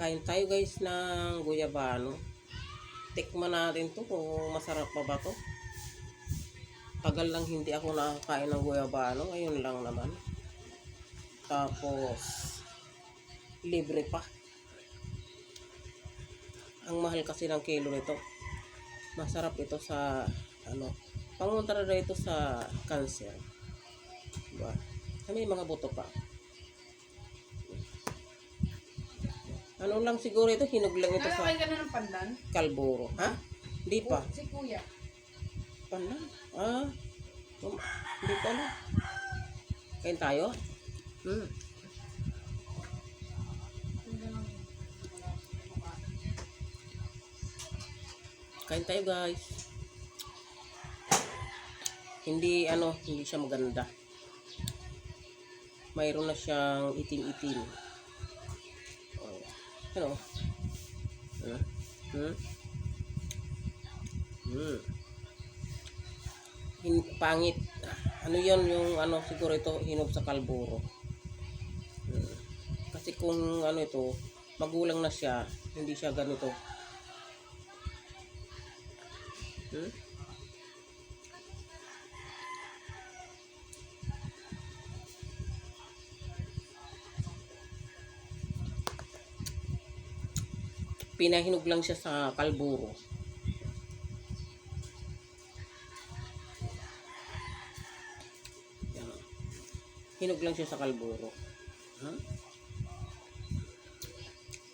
Kain tayo guys ng guyabano. Tikman natin to kung masarap pa ba to. Tagal lang hindi ako nakakain ng guyabano. Ngayon lang naman. Tapos libre pa. Ang mahal kasi ng kilo nito. Masarap ito sa pangontra na ito sa cancer. Diba? May mga buto pa. Ano lang siguro ito, hinug lang ito sa Nalakay ka na ng pandan? kalburo. Ha? Hindi pa. Si kuya. Pandan? Hindi pa na. Kain tayo? Kain tayo guys. Hindi siya maganda. Mayroon na siyang itim-itim. Pangit. Ano yon yung siguro ito hinog sa kalburo. Kasi kung ito, magulang na siya, hindi siya ganito. Pinahinog lang siya sa kalburo. Hinog lang siya sa kalburo.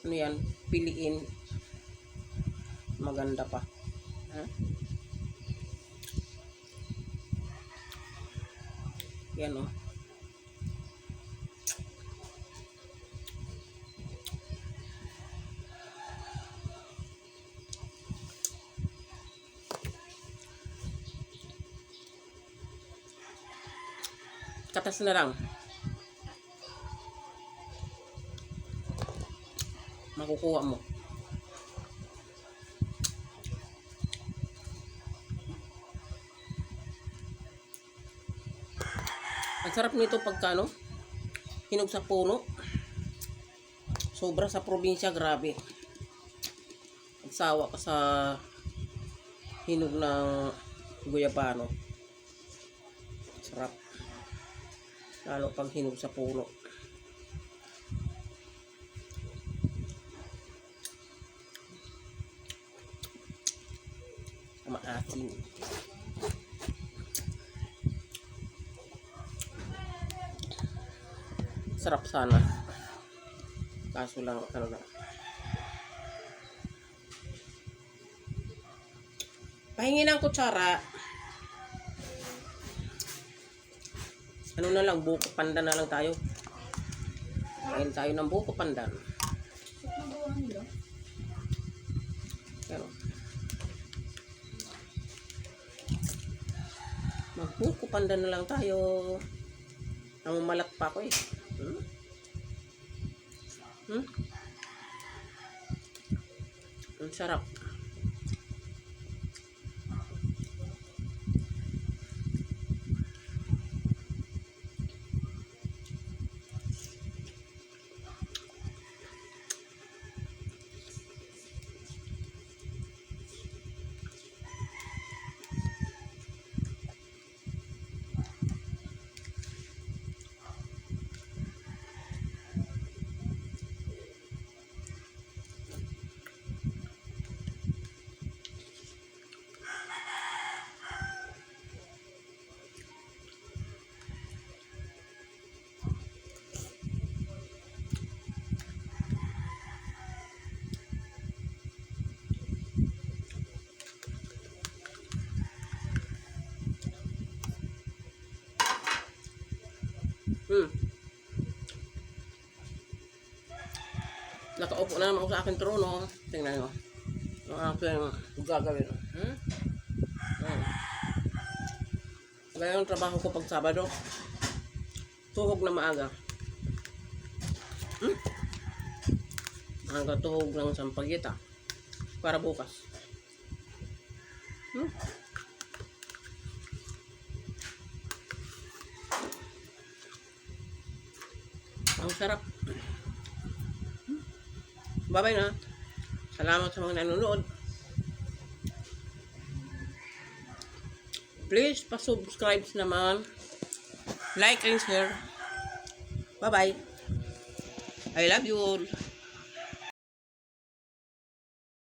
Ano yan? Piliin. Maganda pa. Yan o. Katas na lang. Makukuha mo. Ang sarap nito pagka hinog sa puno. Sobra sa probinsya, grabe. Magsawa ka sa hinog ng guyabano. Sarap. Lalo pag hinog sa puno. Maasin. Sarap sana. Kaso lang na. Pahingi ng kutsara. Na lang, buko pandan na lang tayo. Kain tayo ng buko pandan. Pero magbuko pandan na lang tayo. Malat pa ako eh. Ang sarap. Nakaupo na naman ako sa aking trono. Tingnan nyo. Ang aking gagawin. Ganyan ang trabaho ko pag Sabado. Tuhog na maaga. Hanggang tuhog ng sampagita. Para bukas. Ang sarap. Bye-bye na. Salamat sa mga nanonood. Please, pa-subscribe naman. Like and share. Bye-bye. I love you all.